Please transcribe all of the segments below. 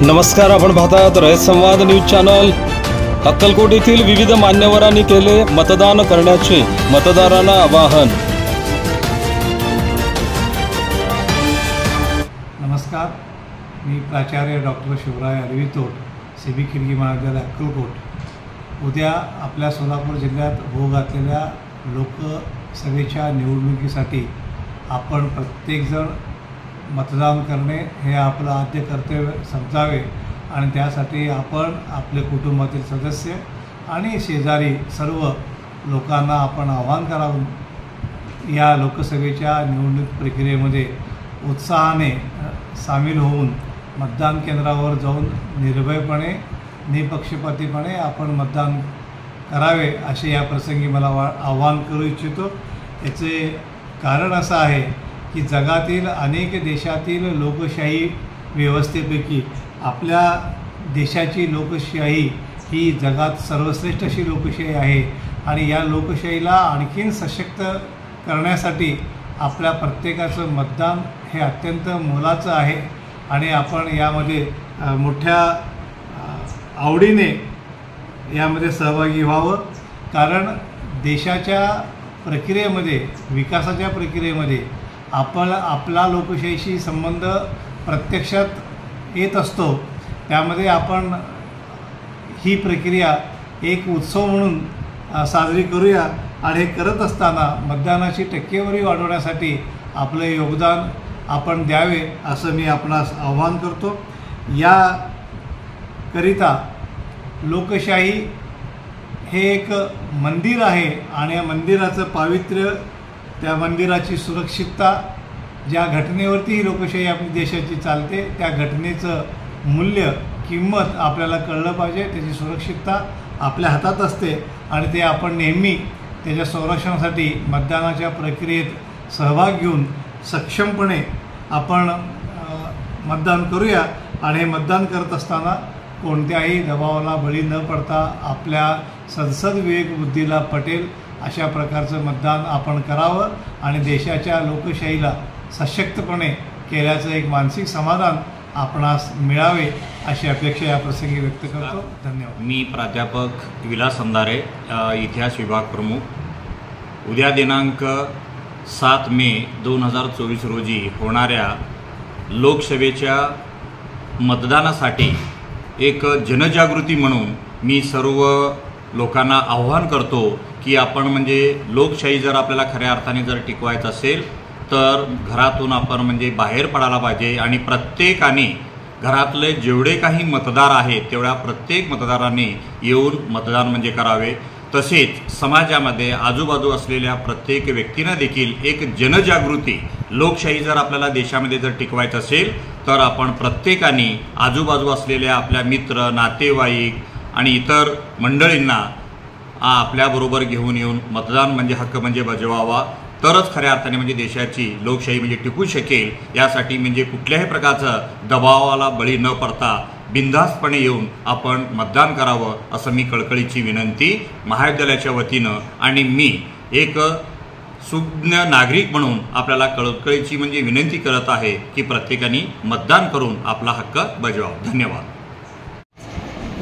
नमस्कार, आपण पाहतात रयत संवाद न्यूज चॅनल। अक्कलकोट येथील विविध मान्यवरांनी केले मतदान करण्याचे मतदारांना आवाहन। नमस्कार, मी प्राचार्य डॉक्टर शिवराय अरवितोड, सीबी खिरगी महाविद्यालय अक्कलकोट। उद्या आपल्या सोलापूर जिल्ह्यात होऊ घातलेल्या लोकसभेच्या निवडणुकीसाठी आपण प्रत्येकजण मतदान करणे हे आपलं आद्य कर्तव्य समजावे आणि त्यासाठी आपण आपले कुटुंबातील सदस्य आणि शेजारी सर्व लोकांना आपण आवाहन करावं। या लोकसभेच्या निवडणूक प्रक्रियेमध्ये उत्साहाने सामील होऊन मतदान केंद्रावर जाऊन निर्भयपणे निपक्षपातीपणे आपण मतदान करावे असे या प्रसंगी मला आवाहन करू इच्छितो। याचे कारण असं आहे की जगातील अनेक देशातील लोकशाही व्यवस्थेपैकी आपल्या देशाची लोकशाही ही जगात सर्वश्रेष्ठ अशी लोकशाही आहे आणि या लोकशाहीला आणखीन सशक्त करण्यासाठी आपल्या प्रत्येकाचं मतदान हे अत्यंत मोलाचं आहे आणि आपण यामध्ये मोठ्या आवडीने यामध्ये सहभागी व्हावं। कारण देशाच्या प्रक्रियेमध्ये, विकासाच्या प्रक्रियेमध्ये आपला लोकशाहीशी संबंध प्रत्यक्षात येत असतो। त्यामध्ये आपण ही प्रक्रिया एक उत्सव म्हणून साजरी करूया आणि हे करत असताना मतदानाची टक्केवारी वाढवण्यासाठी आपलं योगदान आपण द्यावे असं मी आपणास आवाहन करतो। याकरिता लोकशाही हे एक मंदिर आहे आणि या मंदिराचं पावित्र्य, त्या मंदिराची सुरक्षितता, ज्या घटनेवरती ही लोकशाही आपली देशाची चालते त्या घटनेचं मूल्य, किंमत आपल्याला कळलं पाहिजे। त्याची सुरक्षितता आपल्या हातात असते आणि ते आपण नेहमी त्याच्या संरक्षणासाठी मतदानाच्या प्रक्रियेत सहभाग घेऊन सक्षमपणे आपण मतदान करूया आणि हे मतदान करत असताना कोणत्याही दबावाला बळी न पडता आपल्या संसद विवेकबुद्धीला पटेल अशा प्रकारचं मतदान आपण करावं आणि देशाच्या लोकशाहीला सशक्तपणे केल्याचं एक मानसिक समाधान आपणास मिळावे अशी अपेक्षा या प्रसंगी व्यक्त करतो। धन्यवाद। मी प्राध्यापक विलास अंधारे, इतिहास विभाग प्रमुख। उद्या दिनांक 7 मे 2024 रोजी होणाऱ्या लोकसभेच्या मतदानासाठी एक जनजागृती म्हणून मी सर्व लोकांना आवाहन करतो की आपण म्हणजे लोकशाही जर आपल्याला खऱ्या अर्थाने जर टिकवायचं असेल तर घरातून आपण म्हणजे बाहेर पडायला पाहिजे आणि प्रत्येकाने घरातले जेवढे काही मतदार आहेत तेवढ्या प्रत्येक मतदारांनी येऊन मतदान म्हणजे करावे। तसेच समाजामध्ये आजूबाजू असलेल्या प्रत्येक व्यक्तींना देखील एक जनजागृती, लोकशाही जर आपल्याला देशामध्ये जर टिकवायचं असेल तर आपण प्रत्येकाने आजूबाजू असलेल्या आपल्या मित्र, नातेवाईक आणि इतर मंडळींना आपल्याबरोबर घेऊन येऊन मतदान म्हणजे हक्क म्हणजे बजावावा, तरच खऱ्या अर्थाने म्हणजे देशाची लोकशाही म्हणजे टिकू शकेल। यासाठी म्हणजे कुठल्याही प्रकारचं दबावाला बळी न पडता बिनधास्तपणे येऊन आपण मतदान करावं असं मी कळकळीची विनंती महाविद्यालयाच्या वतीनं आणि मी एक सुज्ञ नागरिक म्हणून आपल्याला कळकळीची म्हणजे विनंती करत आहे की प्रत्येकाने मतदान करून आपला हक्क बजावावा। धन्यवाद।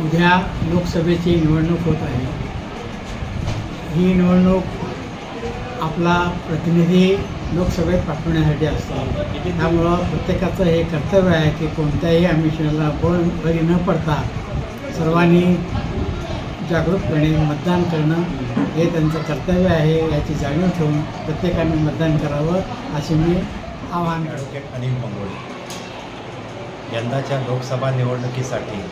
उद्या लोकसभेची निवडणूक होत आहे। ही निवडणूक आपला प्रतिनिधी लोकसभेत पाठवण्यासाठी असतो। त्यामुळं प्रत्येकाचं हे कर्तव्य आहे की कोणत्याही आमिषाला बळी न पडता सर्वांनी जागरूकपणे मतदान करणं हे त्यांचं कर्तव्य आहे। याची जाणीव ठेवून प्रत्येकाने मतदान करावं असे मी आवाहन करतो। अनिल मंगोळे, यंदाच्या लोकसभा निवडणुकीसाठी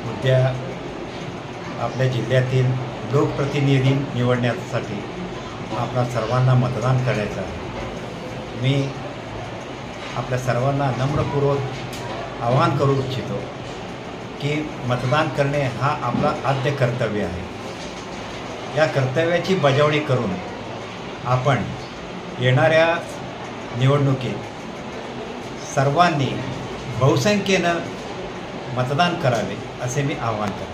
उद्या आपल्या जिल्ह्यातील लोकप्रतिनिधी निवडण्यासाठी आपल्या सर्वांना मतदान करायचं आहे। मी आपल्या सर्वांना नम्रपूर्वक आवाहन करू इच्छितो की मतदान करणे हा आपला आद्य कर्तव्य आहे। या कर्तव्याची बजावणी करून आपण येणाऱ्या निवडणुकीत सर्वांनी बहुसंख्येनं मतदान करावे असे मी आवाहन करतो।